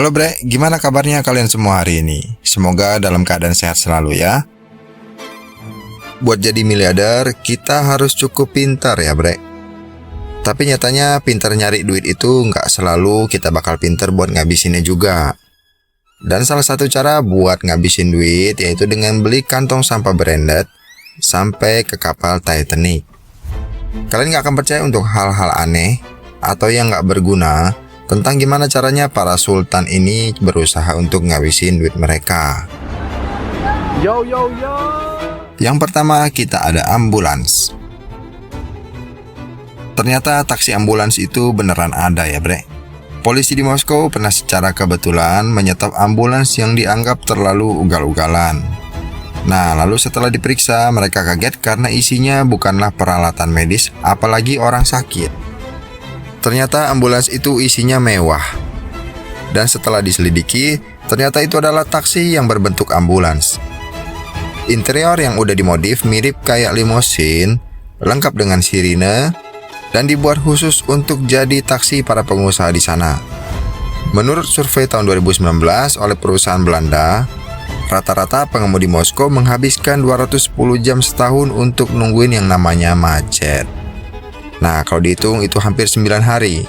Halo Bre, gimana kabarnya kalian semua hari ini? Semoga dalam keadaan sehat selalu ya. Buat jadi miliarder, kita harus cukup pintar ya Bre. Tapi nyatanya pintar nyari duit itu nggak selalu kita bakal pintar buat ngabisinnya juga. Dan salah satu cara buat ngabisin duit yaitu dengan beli kantong sampah branded sampai ke kapal Titanic. Kalian nggak akan percaya untuk hal-hal aneh atau yang nggak berguna tentang gimana caranya para sultan ini berusaha untuk ngabisin duit mereka. Yo. Yang pertama kita ada ambulans. Ternyata taksi ambulans itu beneran ada ya Bre. Polisi di Moskow pernah secara kebetulan menyetop ambulans yang dianggap terlalu ugal-ugalan. Nah lalu setelah diperiksa mereka kaget karena isinya bukanlah peralatan medis apalagi orang sakit. Ternyata ambulans itu isinya mewah. Dan setelah diselidiki, ternyata itu adalah taksi yang berbentuk ambulans. Interior yang udah dimodif mirip kayak limosin, lengkap dengan sirine, dan dibuat khusus untuk jadi taksi para pengusaha di sana. Menurut survei tahun 2019 oleh perusahaan Belanda, rata-rata pengemudi Moskow menghabiskan 210 jam setahun untuk nungguin yang namanya macet. Nah, kalau dihitung itu hampir 9 hari.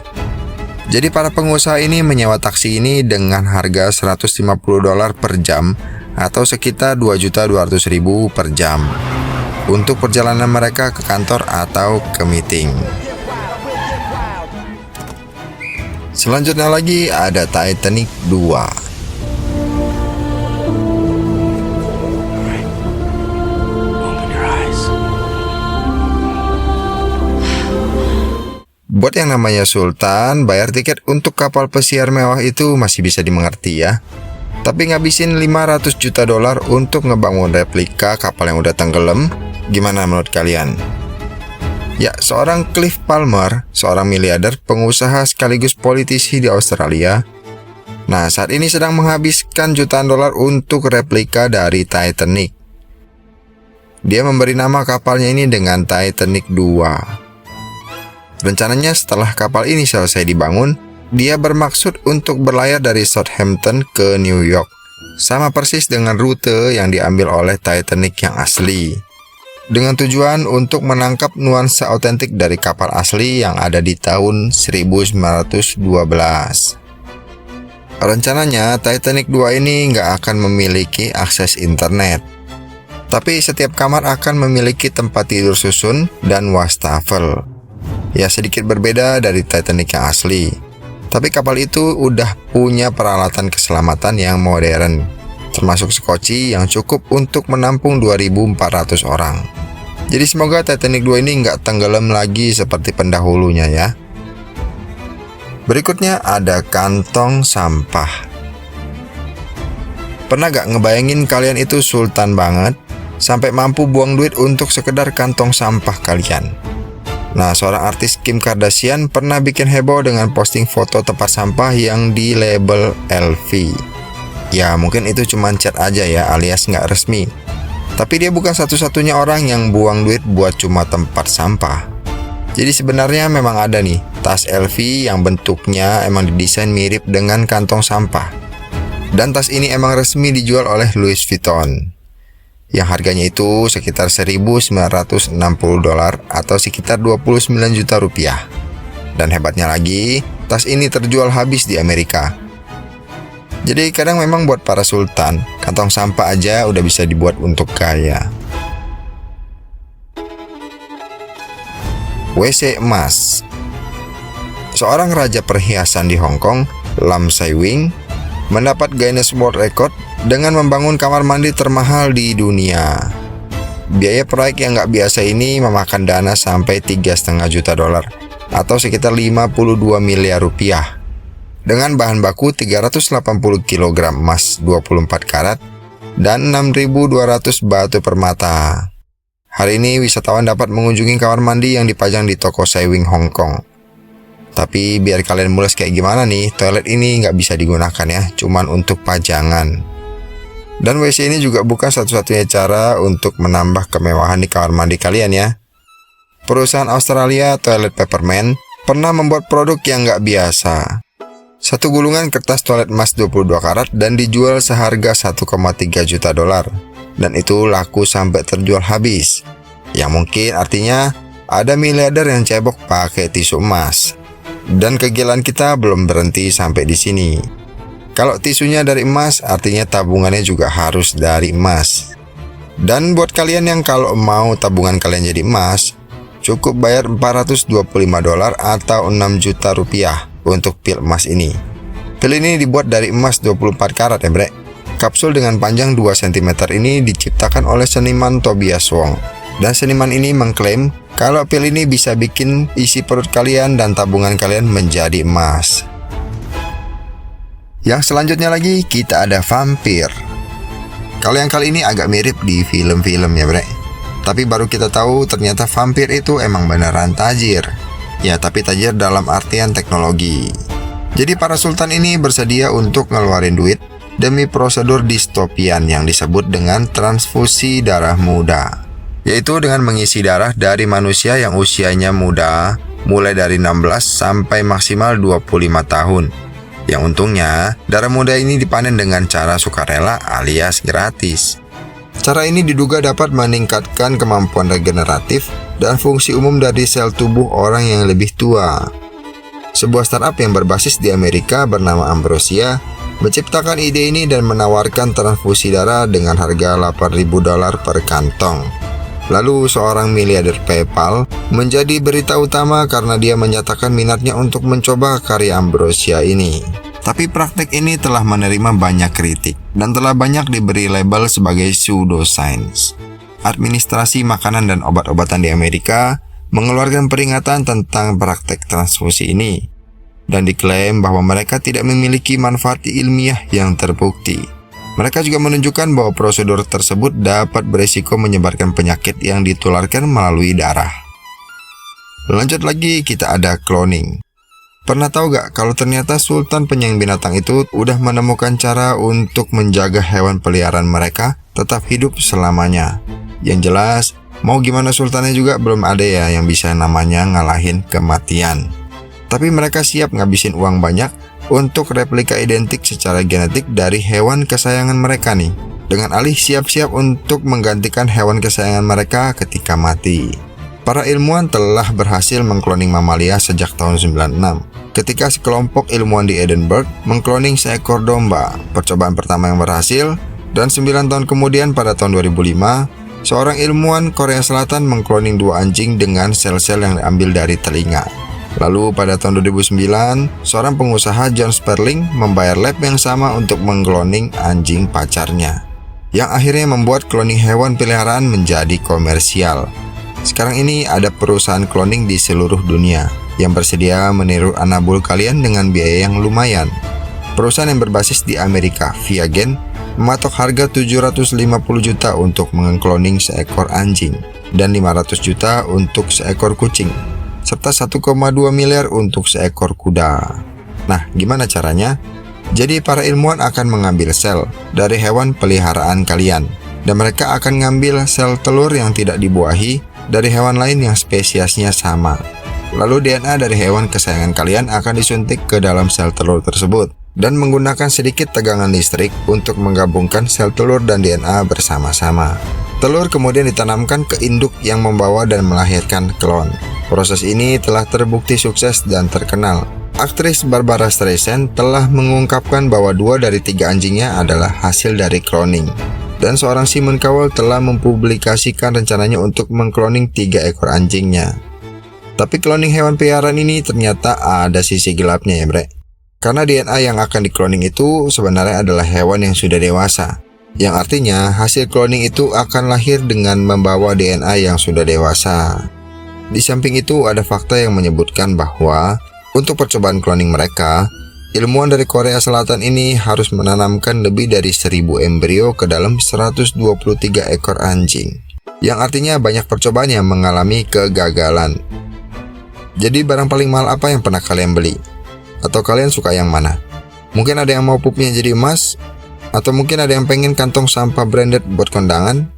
Jadi para pengusaha ini menyewa taksi ini dengan harga $150 per jam atau sekitar 2.200.000 per jam untuk perjalanan mereka ke kantor atau ke meeting. Selanjutnya lagi ada Titanic 2. Buat yang namanya sultan, bayar tiket untuk kapal pesiar mewah itu masih bisa dimengerti ya. Tapi ngabisin $500 juta untuk ngebangun replika kapal yang udah tenggelam, gimana menurut kalian? Ya, seorang Cliff Palmer, seorang miliarder, pengusaha sekaligus politisi di Australia. Nah, saat ini sedang menghabiskan jutaan dolar untuk replika dari Titanic. Dia memberi nama kapalnya ini dengan Titanic 2. Rencananya setelah kapal ini selesai dibangun, dia bermaksud untuk berlayar dari Southampton ke New York. Sama persis dengan rute yang diambil oleh Titanic yang asli. Dengan tujuan untuk menangkap nuansa autentik dari kapal asli yang ada di tahun 1912. Rencananya Titanic 2 ini nggak akan memiliki akses internet. Tapi setiap kamar akan memiliki tempat tidur susun dan wastafel. Ya sedikit berbeda dari Titanic yang asli. Tapi kapal itu udah punya peralatan keselamatan yang modern, termasuk sekoci yang cukup untuk menampung 2.400 orang. Jadi semoga Titanic 2 ini nggak tenggelam lagi seperti pendahulunya ya. Berikutnya ada kantong sampah. Pernah gak ngebayangin kalian itu sultan banget sampai mampu buang duit untuk sekedar kantong sampah kalian? Nah, seorang artis Kim Kardashian pernah bikin heboh dengan posting foto tempat sampah yang di label LV. Ya, mungkin itu cuma chat aja ya, alias nggak resmi. Tapi dia bukan satu-satunya orang yang buang duit buat cuma tempat sampah. Jadi sebenarnya memang ada nih, tas LV yang bentuknya emang didesain mirip dengan kantong sampah. Dan tas ini emang resmi dijual oleh Louis Vuitton. Yang harganya itu sekitar $1.960 atau sekitar 29 juta rupiah. Dan hebatnya lagi, tas ini terjual habis di Amerika. Jadi kadang memang buat para sultan, kantong sampah aja udah bisa dibuat untuk kaya. WC emas. Seorang raja perhiasan di Hong Kong, Lam Sai Wing, mendapat Guinness World Record dengan membangun kamar mandi termahal di dunia. Biaya proyek yang nggak biasa ini memakan dana sampai $3,5 juta atau sekitar 52 miliar rupiah. Dengan bahan baku 380 kg emas 24 karat dan 6.200 batu permata. Hari ini wisatawan dapat mengunjungi kamar mandi yang dipajang di toko Sai Wing Hong Kong. Tapi biar kalian mules kayak gimana nih, toilet ini nggak bisa digunakan ya, cuman untuk pajangan. Dan WC ini juga bukan satu-satunya cara untuk menambah kemewahan di kamar mandi kalian ya. Perusahaan Australia Toilet Peppermint pernah membuat produk yang nggak biasa. Satu gulungan kertas toilet emas 22 karat dan dijual seharga 1,3 juta dolar. Dan itu laku sampai terjual habis. Yang mungkin artinya ada miliarder yang cebok pakai tisu emas. Dan kegilaan kita belum berhenti sampai di sini. Kalau tisunya dari emas, artinya tabungannya juga harus dari emas. Dan buat kalian yang kalau mau tabungan kalian jadi emas, cukup bayar 425 dolar atau 6 juta rupiah untuk pil emas ini. Pil ini dibuat dari emas 24 karat ya bre. Kapsul dengan panjang 2 cm ini diciptakan oleh seniman Tobias Wong. Dan seniman ini mengklaim kalau pil ini bisa bikin isi perut kalian dan tabungan kalian menjadi emas. Yang selanjutnya lagi kita ada vampir. Kalau yang kali ini agak mirip di film-film ya bre. Tapi baru kita tahu ternyata vampir itu emang beneran tajir. Ya tapi tajir dalam artian teknologi. Jadi para sultan ini bersedia untuk ngeluarin duit demi prosedur distopian yang disebut dengan transfusi darah muda, yaitu dengan mengisi darah dari manusia yang usianya muda mulai dari 16 sampai maksimal 25 tahun. Yang untungnya darah muda ini dipanen dengan cara sukarela alias gratis. Cara ini diduga dapat meningkatkan kemampuan regeneratif dan fungsi umum dari sel tubuh orang yang lebih tua. Sebuah startup yang berbasis di Amerika bernama Ambrosia menciptakan ide ini dan menawarkan transfusi darah dengan harga 8.000 dolar per kantong. Lalu seorang miliarder PayPal menjadi berita utama karena dia menyatakan minatnya untuk mencoba karya Ambrosia ini. Tapi praktek ini telah menerima banyak kritik dan telah banyak diberi label sebagai pseudoscience. Administrasi makanan dan obat-obatan di Amerika mengeluarkan peringatan tentang praktek transfusi ini dan diklaim bahwa mereka tidak memiliki manfaat ilmiah yang terbukti. Mereka juga menunjukkan bahwa prosedur tersebut dapat berisiko menyebarkan penyakit yang ditularkan melalui darah. Lanjut lagi kita ada cloning. Pernah tahu gak kalau ternyata sultan penyayang binatang itu udah menemukan cara untuk menjaga hewan peliharaan mereka tetap hidup selamanya. Yang jelas, mau gimana sultannya juga belum ada ya yang bisa namanya ngalahin kematian. Tapi mereka siap ngabisin uang banyak untuk replika identik secara genetik dari hewan kesayangan mereka nih, dengan alih siap-siap untuk menggantikan hewan kesayangan mereka ketika mati. Para ilmuwan telah berhasil mengkloning mamalia sejak tahun 96. Ketika sekelompok ilmuwan di Edinburgh mengkloning seekor domba. Percobaan pertama yang berhasil, dan 9 tahun kemudian pada tahun 2005, seorang ilmuwan Korea Selatan mengkloning 2 anjing dengan sel-sel yang diambil dari telinga. Lalu pada tahun 2009, seorang pengusaha John Sperling membayar lab yang sama untuk mengkloning anjing pacarnya, yang akhirnya membuat cloning hewan peliharaan menjadi komersial. Sekarang ini ada perusahaan cloning di seluruh dunia yang bersedia meniru anabul kalian dengan biaya yang lumayan. Perusahaan yang berbasis di Amerika, Viagen, mematok harga 750 juta untuk mengkloning seekor anjing dan 500 juta untuk seekor kucing, serta 1,2 miliar untuk seekor kuda. Nah, gimana caranya? Jadi para ilmuwan akan mengambil sel dari hewan peliharaan kalian, dan mereka akan ngambil sel telur yang tidak dibuahi dari hewan lain yang spesiesnya sama. Lalu DNA dari hewan kesayangan kalian akan disuntik ke dalam sel telur tersebut, dan menggunakan sedikit tegangan listrik untuk menggabungkan sel telur dan DNA bersama-sama. Telur kemudian ditanamkan ke induk yang membawa dan melahirkan klon. Proses ini telah terbukti sukses dan terkenal. Aktris Barbara Streisand telah mengungkapkan bahwa 2 dari 3 anjingnya adalah hasil dari cloning. Dan seorang Simon Cowell telah mempublikasikan rencananya untuk mengkloning 3 ekor anjingnya. Tapi cloning hewan peliharaan ini ternyata ada sisi gelapnya ya bre. Karena DNA yang akan dikloning itu sebenarnya adalah hewan yang sudah dewasa, yang artinya hasil cloning itu akan lahir dengan membawa DNA yang sudah dewasa. Di samping itu ada fakta yang menyebutkan bahwa untuk percobaan cloning mereka, ilmuwan dari Korea Selatan ini harus menanamkan lebih dari 1000 embrio ke dalam 123 ekor anjing, yang artinya banyak percobaan yang mengalami kegagalan. Jadi barang paling mahal apa yang pernah kalian beli? Atau kalian suka yang mana? Mungkin ada yang mau pupnya jadi emas, atau mungkin ada yang pengen kantong sampah branded buat kondangan.